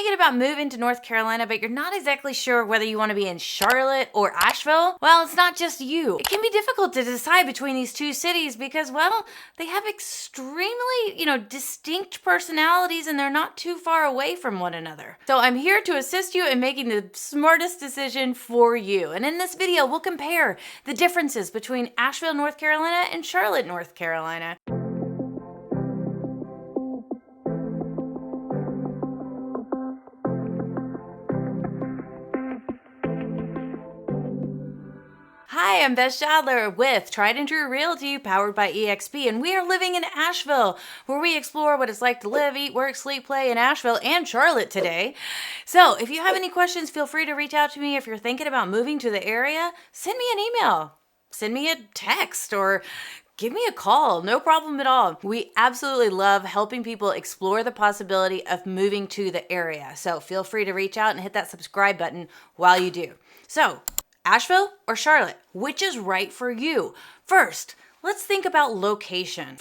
thinking about moving to North Carolina, but you're not exactly sure whether you want to be in Charlotte or Asheville? Well, it's not just you. It can be difficult to decide between these two cities because, well, they have extremely, distinct personalities and they're not too far away from one another. So I'm here to assist you in making the smartest decision for you. And in this video, we'll compare the differences between Asheville, North Carolina and Charlotte, North Carolina. Hi, I'm Beth Schadler with Tried and True Realty, powered by eXp, and we are living in Asheville, where we explore what it's like to live, eat, work, sleep, play in Asheville and Charlotte today. So if you have any questions, feel free to reach out to me. If you're thinking about moving to the area, send me an email, send me a text, or give me a call. No problem at all. We absolutely love helping people explore the possibility of moving to the area. So feel free to reach out and hit that subscribe button while you do. So, Asheville or Charlotte? Which is right for you? First, let's think about location.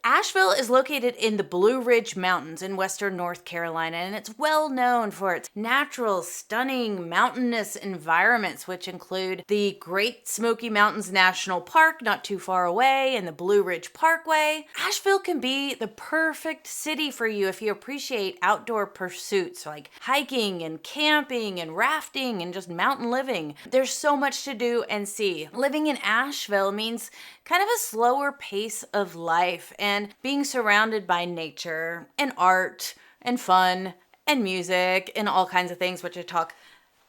Asheville is located in the Blue Ridge Mountains in western North Carolina, and it's well known for its natural, stunning, mountainous environments, which include the Great Smoky Mountains National Park not too far away and the Blue Ridge Parkway. Asheville can be the perfect city for you if you appreciate outdoor pursuits like hiking and camping and rafting and just mountain living. There's so much to do and see. Living in Asheville means kind of a slower pace of life and being surrounded by nature and art and fun and music and all kinds of things, which I talk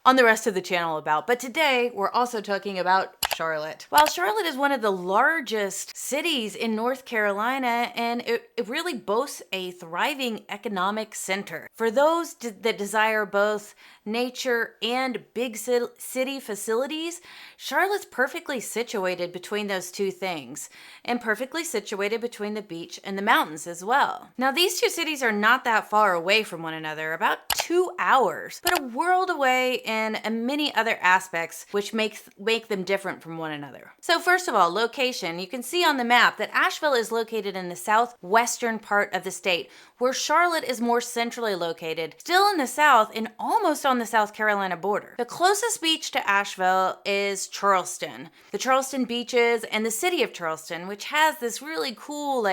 on the rest of the channel about. But today we're also talking about Charlotte. While Charlotte is one of the largest cities in North Carolina, and it really boasts a thriving economic center. For those that desire both nature and big city facilities, Charlotte's perfectly situated between those two things, and perfectly situated between the beach and the mountains as well. Now, these two cities are not that far away from one another, about 2 hours, but a world away in many other aspects which make them different from one another. So first of all, location. You can see on the map that Asheville is located in the southwestern part of the state, where Charlotte is more centrally located, still in the south and almost on the South Carolina border. The closest beach to Asheville is Charleston. The Charleston beaches and the city of Charleston, which has this really cool,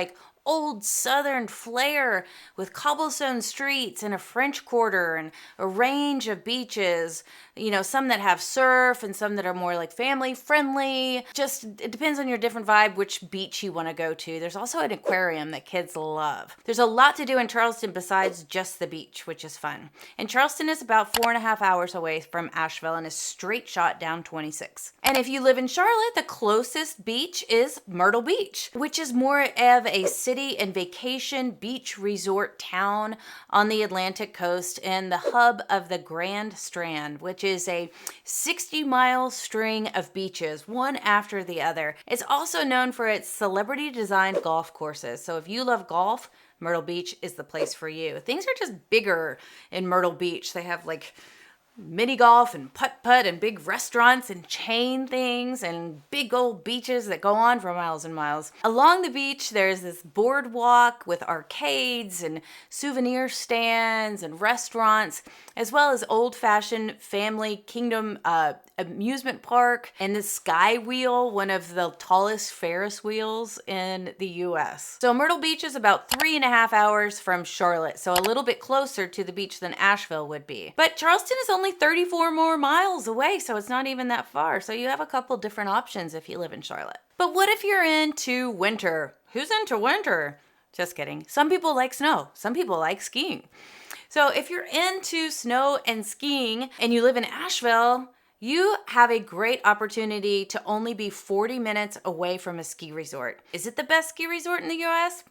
old southern flair with cobblestone streets and a French Quarter and a range of beaches, some that have surf and some that are more family friendly. Just, it depends on your different vibe which beach you want to go to. There's also an aquarium that kids love. There's a lot to do in Charleston besides just the beach, which is fun. And Charleston is about 4.5 hours away from Asheville and a straight shot down 26. And if you live in Charlotte, the closest beach is Myrtle Beach, which is more of a city and vacation beach resort town on the Atlantic coast and the hub of the Grand Strand, which is a 60-mile string of beaches, one after the other. It's also known for its celebrity-designed golf courses. So if you love golf, Myrtle Beach is the place for you. Things are just bigger in Myrtle Beach. They have mini golf and putt-putt and big restaurants and chain things and big old beaches that go on for miles and miles. Along the beach, there's this boardwalk with arcades and souvenir stands and restaurants, as well as old-fashioned family kingdom amusement park and the Sky Wheel, one of the tallest Ferris wheels in the U.S. So Myrtle Beach is about 3.5 hours from Charlotte, so a little bit closer to the beach than Asheville would be. But Charleston is only 34 more miles away, so it's not even that far. So you have a couple different options if you live in Charlotte. But what if you're into winter? Who's into winter? Just kidding. Some people like snow. Some people like skiing. So if you're into snow and skiing and you live in Asheville, you have a great opportunity to only be 40 minutes away from a ski resort. Is it the best ski resort in the U.S.?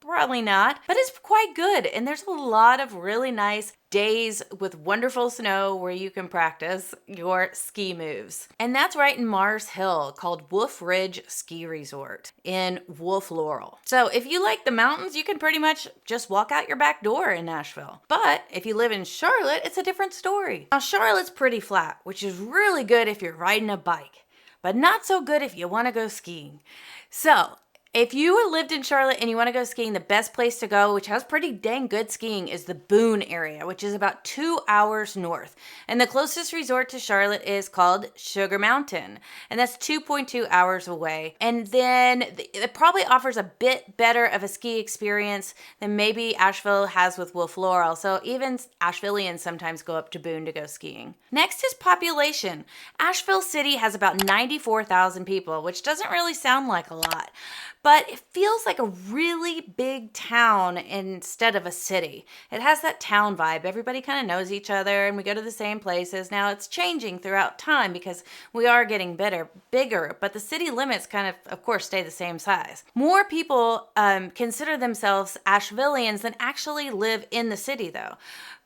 Probably not, but it's quite good. And there's a lot of really nice days with wonderful snow where you can practice your ski moves. And that's right in Mars Hill, called Wolf Ridge Ski Resort in Wolf Laurel. So if you like the mountains, you can pretty much just walk out your back door in Nashville. But if you live in Charlotte, it's a different story. Now, Charlotte's pretty flat, which is really good if you're riding a bike, but not so good if you want to go skiing. So If you lived in Charlotte and you want to go skiing, the best place to go, which has pretty dang good skiing, is the Boone area, which is about 2 hours north. And the closest resort to Charlotte is called Sugar Mountain, and that's 2.2 hours away. And then it probably offers a bit better of a ski experience than maybe Asheville has with Wolf Laurel. So even Ashevilleans sometimes go up to Boone to go skiing. Next is population. Asheville City has about 94,000 people, which doesn't really sound like a lot, but it feels like a really big town instead of a city. It has that town vibe. Everybody kind of knows each other and we go to the same places. Now it's changing throughout time because we are getting bigger, but the city limits kind of course, stay the same size. More people consider themselves Ashevilleans than actually live in the city though.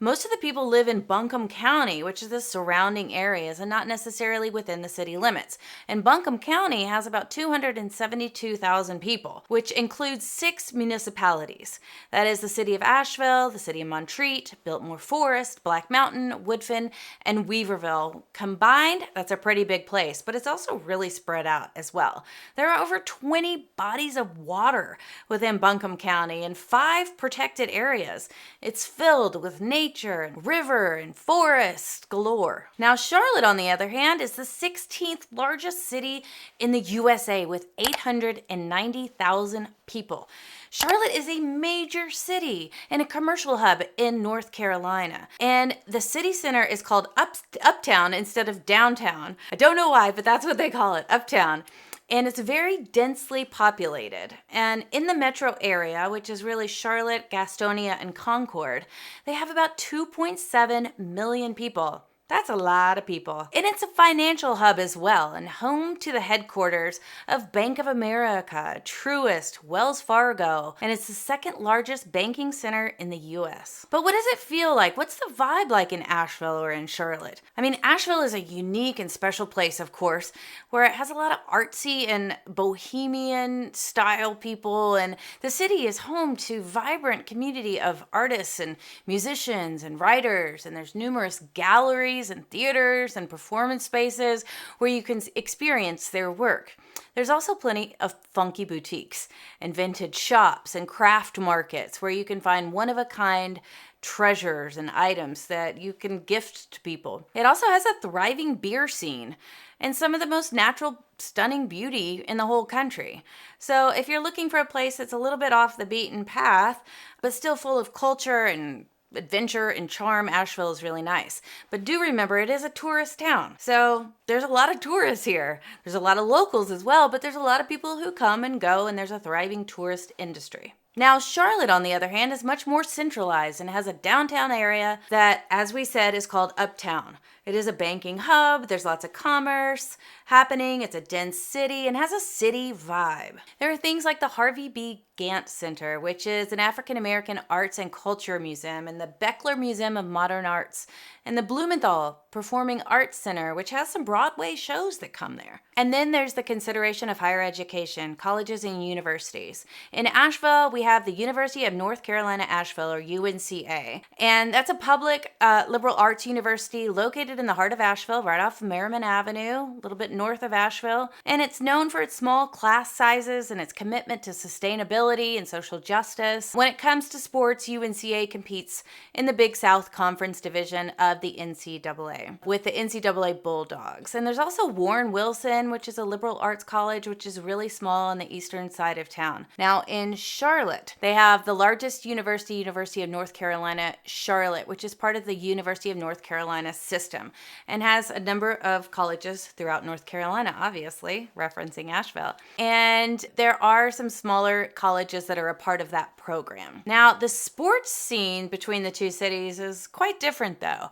Most of the people live in Buncombe County, which is the surrounding areas and not necessarily within the city limits. And Buncombe County has about 272,000 people, which includes 6 municipalities. That is the city of Asheville, the city of Montreat, Biltmore Forest, Black Mountain, Woodfin, and Weaverville. Combined, that's a pretty big place, but it's also really spread out as well. There are over 20 bodies of water within Buncombe County and 5 protected areas. It's filled with nature and river and forest galore. Now, Charlotte, on the other hand, is the 16th largest city in the USA with 890,000 people. Charlotte is a major city and a commercial hub in North Carolina. And the city center is called Uptown instead of downtown. I don't know why, but that's what they call it, Uptown. And it's very densely populated. And in the metro area, which is really Charlotte, Gastonia, and Concord, they have about 2.7 million people. That's a lot of people. And it's a financial hub as well, and home to the headquarters of Bank of America, Truist, Wells Fargo, and it's the second largest banking center in the US. But what does it feel like? What's the vibe like in Asheville or in Charlotte? I mean, Asheville is a unique and special place, of course, where it has a lot of artsy and bohemian style people, and the city is home to vibrant community of artists and musicians and writers, and there's numerous galleries and theaters and performance spaces where you can experience their work. There's also plenty of funky boutiques and vintage shops and craft markets where you can find one-of-a-kind treasures and items that you can gift to people. It also has a thriving beer scene and some of the most natural, stunning beauty in the whole country. So if you're looking for a place that's a little bit off the beaten path, but still full of culture and adventure and charm, Asheville is really nice. But do remember, it is a tourist town. So there's a lot of tourists here. There's a lot of locals as well, but there's a lot of people who come and go, and there's a thriving tourist industry. Now, Charlotte, on the other hand, is much more centralized and has a downtown area that, as we said, is called Uptown. It is a banking hub. There's lots of commerce happening. It's a dense city and has a city vibe. There are things like the Harvey B. Gantt Center, which is an African-American arts and culture museum, and the Beckler Museum of Modern Arts, and the Blumenthal Performing Arts Center, which has some Broadway shows that come there. And then there's the consideration of higher education, colleges and universities. In Asheville, we have the University of North Carolina, Asheville, or UNCA. And that's a public liberal arts university located in the heart of Asheville, right off Merriman Avenue, a little bit north of Asheville. And it's known for its small class sizes and its commitment to sustainability and social justice. When it comes to sports, UNCA competes in the Big South Conference division of the NCAA with the NCAA Bulldogs. And there's also Warren Wilson, which is a liberal arts college, which is really small on the eastern side of town. Now in Charlotte, they have the largest university, University of North Carolina, Charlotte, which is part of the University of North Carolina system and has a number of colleges throughout North Carolina, obviously, referencing Asheville. And there are some smaller colleges that are a part of that program. Now, the sports scene between the two cities is quite different, though.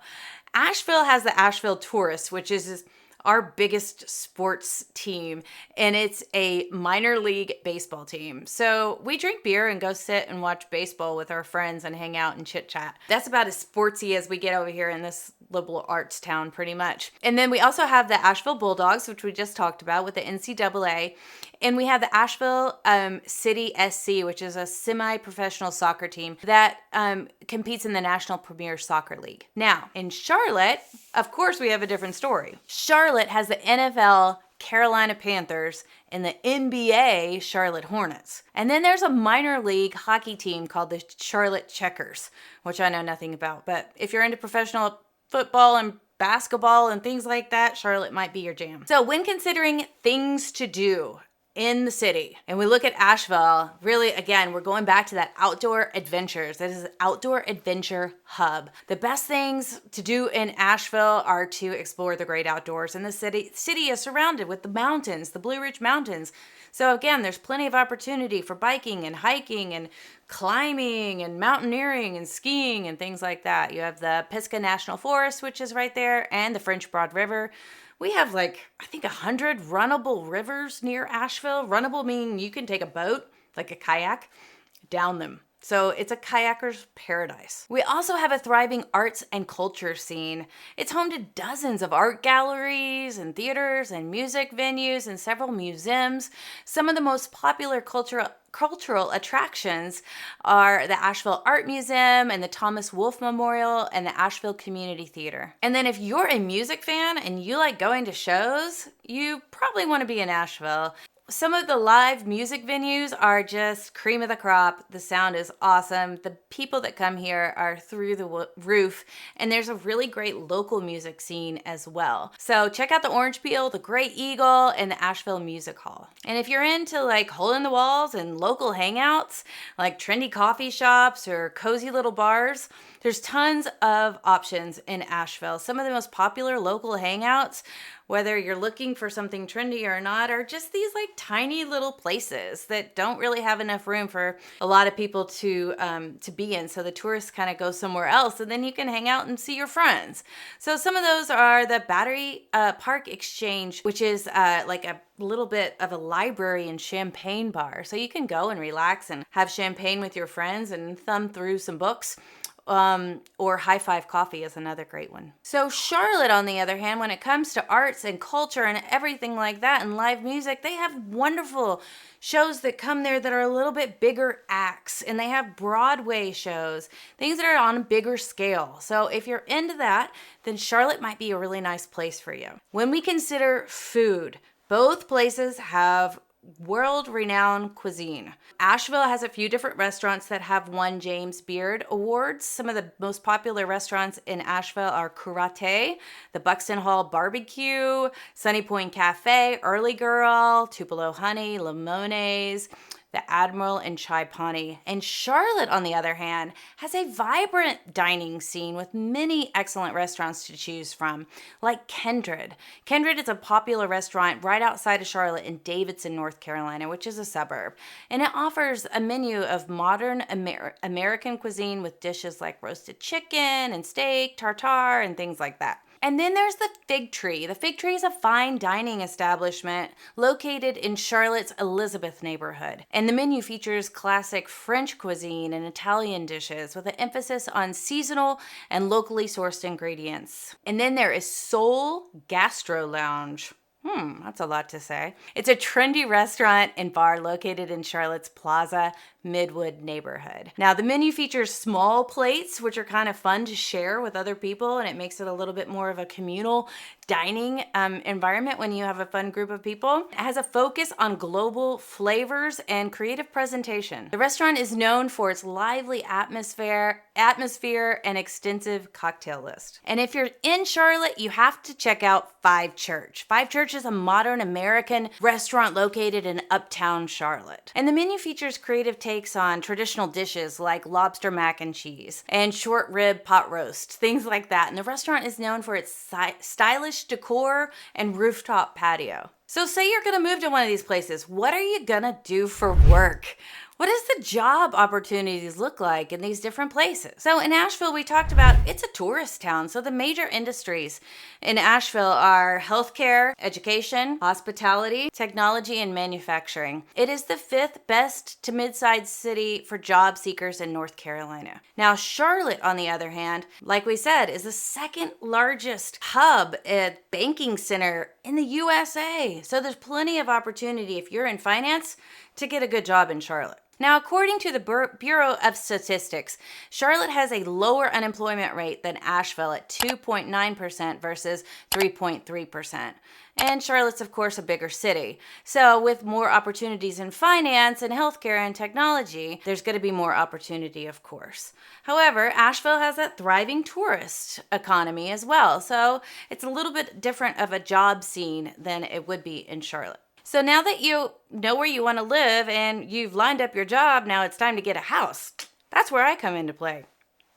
Asheville has the Asheville Tourists, which is our biggest sports team, and it's a minor league baseball team. So we drink beer and go sit and watch baseball with our friends and hang out and chit chat. That's about as sportsy as we get over here in this liberal arts town, pretty much. And then we also have the Asheville Bulldogs, which we just talked about with the NCAA. And we have the Asheville City SC, which is a semi-professional soccer team that competes in the National Premier Soccer League. Now, in Charlotte, of course, we have a different story. Charlotte has the NFL Carolina Panthers and the NBA Charlotte Hornets. And then there's a minor league hockey team called the Charlotte Checkers, which I know nothing about. But if you're into professional football and basketball and things like that, Charlotte might be your jam. So when considering things to do in the city, and we look at Asheville, really, again, we're going back to that outdoor adventures. That is an outdoor adventure hub. The best things to do in Asheville are to explore the great outdoors. And the city is surrounded with the mountains, the Blue Ridge Mountains. So again, there's plenty of opportunity for biking and hiking and climbing and mountaineering and skiing and things like that. You have the Pisgah National Forest, which is right there, and the French Broad River. We have I think 100 runnable rivers near Asheville. Runnable meaning you can take a boat, like a kayak, down them. So it's a kayaker's paradise. We also have a thriving arts and culture scene. It's home to dozens of art galleries and theaters and music venues and several museums. Some of the most popular cultural attractions are the Asheville Art Museum and the Thomas Wolfe Memorial and the Asheville Community Theater. And then if you're a music fan and you like going to shows, you probably want to be in Asheville. Some of the live music venues are just cream of the crop. The sound is awesome. The people that come here are through the roof, and there's a really great local music scene as well. So check out the Orange Peel, the Great Eagle, and the Asheville Music Hall. And if you're into hole in the walls and local hangouts, like trendy coffee shops or cozy little bars, there's tons of options in Asheville. Some of the most popular local hangouts, whether you're looking for something trendy or not, are just these tiny little places that don't really have enough room for a lot of people to be in. So the tourists kind of go somewhere else, and then you can hang out and see your friends. So some of those are the Battery Park Exchange, which is like a little bit of a library and champagne bar. So you can go and relax and have champagne with your friends and thumb through some books. Or High Five Coffee is another great one. So Charlotte, on the other hand, when it comes to arts and culture and everything like that and live music, they have wonderful shows that come there that are a little bit bigger acts, and they have Broadway shows, things that are on a bigger scale. So if you're into that, then Charlotte might be a really nice place for you. When we consider food, both places have world-renowned cuisine. Asheville has a few different restaurants that have won James Beard Awards. Some of the most popular restaurants in Asheville are Karate, the Buxton Hall Barbecue, Sunny Point Cafe, Early Girl, Tupelo Honey, Limones, the Admiral, and Chai Pani. And Charlotte, on the other hand, has a vibrant dining scene with many excellent restaurants to choose from, like Kindred. Kindred is a popular restaurant right outside of Charlotte in Davidson, North Carolina, which is a suburb. And it offers a menu of modern American cuisine with dishes like roasted chicken and steak, tartare, and things like that. And then there's the Fig Tree. The Fig Tree is a fine dining establishment located in Charlotte's Elizabeth neighborhood. And the menu features classic French cuisine and Italian dishes with an emphasis on seasonal and locally sourced ingredients. And then there is Soul Gastro Lounge. That's a lot to say. It's a trendy restaurant and bar located in Charlotte's Plaza Midwood neighborhood. Now, the menu features small plates, which are kind of fun to share with other people, and it makes it a little bit more of a communal dining environment when you have a fun group of people. It has a focus on global flavors and creative presentation. The restaurant is known for its lively atmosphere and extensive cocktail list. And if you're in Charlotte, you have to check out Five Church. Five Church is a modern American restaurant located in uptown Charlotte. And the menu features creative takes on traditional dishes like lobster mac and cheese and short rib pot roast, things like that. And the restaurant is known for its stylish decor and rooftop patio. So say you're going to move to one of these places. What are you going to do for work? What does the job opportunities look like in these different places? So in Asheville, we talked about it's a tourist town. So the major industries in Asheville are healthcare, education, hospitality, technology, and manufacturing. It is the 5th best to mid-sized city for job seekers in North Carolina. Now, Charlotte, on the other hand, like we said, is the 2nd largest hub banking center in the USA. So there's plenty of opportunity if you're in finance to get a good job in Charlotte. Now, according to the Bureau of Statistics, Charlotte has a lower unemployment rate than Asheville at 2.9% versus 3.3%. And Charlotte's, of course, a bigger city. So with more opportunities in finance and healthcare and technology, there's going to be more opportunity, of course. However, Asheville has a thriving tourist economy as well. So it's a little bit different of a job scene than it would be in Charlotte. So now that you know where you want to live and you've lined up your job, now it's time to get a house. That's where I come into play.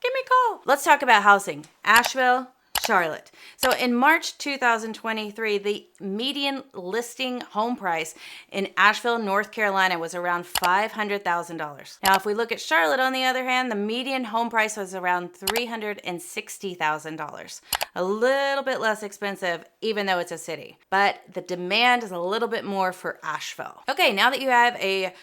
Give me a call. Let's talk about housing. Asheville, Charlotte. So in March 2023, the median listing home price in Asheville, North Carolina was around $500,000. Now, if we look at Charlotte, on the other hand, the median home price was around $360,000. A little bit less expensive, even though it's a city. But the demand is a little bit more for Asheville. Okay, now that you have a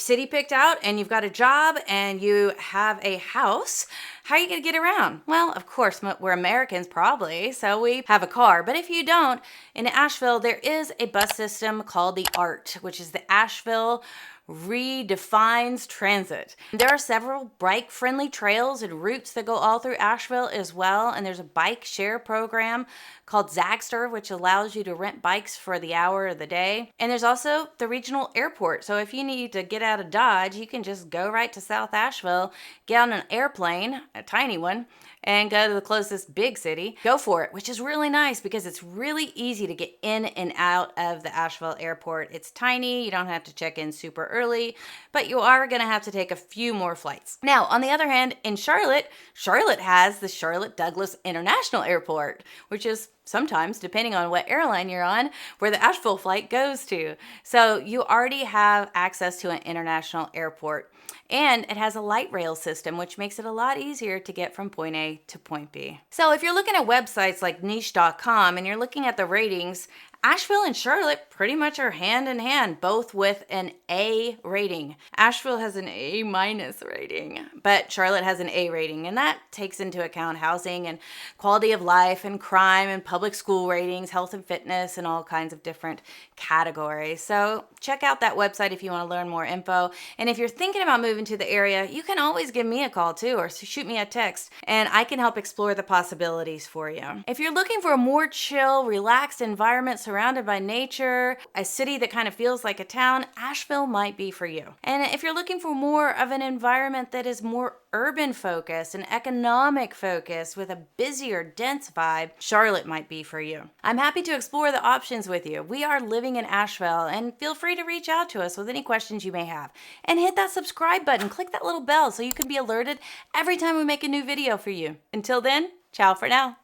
city picked out and you've got a job and you have a house, how are you going to get around? Well, of course, we're Americans probably, so we have a car. But if you don't, in Asheville, there is a bus system called the ART, which is the Asheville Redefines Transit. There are several bike-friendly trails and routes that go all through Asheville as well, and there's a bike share program called Zagster, which allows you to rent bikes for the hour of the day. And there's also the regional airport. So if you need to get out of Dodge, you can just go right to South Asheville, get on an airplane, a tiny one, and go to the closest big city. Go for it, which is really nice because it's really easy to get in and out of the Asheville airport. It's tiny, you don't have to check in super early, but you are gonna have to take a few more flights. Now, on the other hand, in Charlotte has the Charlotte Douglas International Airport, which is sometimes, depending on what airline you're on, where the Asheville flight goes to. So you already have access to an international airport. And it has a light rail system, which makes it a lot easier to get from point A to point B. So if you're looking at websites like niche.com and you're looking at the ratings, Asheville and Charlotte pretty much are hand in hand, both with an A rating. Asheville has an A- rating, but Charlotte has an A rating, and that takes into account housing and quality of life and crime and public school ratings, health and fitness, and all kinds of different categories. So check out that website if you want to learn more info. And if you're thinking about moving to the area, you can always give me a call too, or shoot me a text, and I can help explore the possibilities for you. If you're looking for a more chill, relaxed environment surrounded by nature, a city that kind of feels like a town, Asheville might be for you. And if you're looking for more of an environment that is more urban focused and economic focused with a busier, dense vibe, Charlotte might be for you. I'm happy to explore the options with you. We are living in Asheville, and feel free to reach out to us with any questions you may have. And hit that subscribe button, click that little bell so you can be alerted every time we make a new video for you. Until then, ciao for now.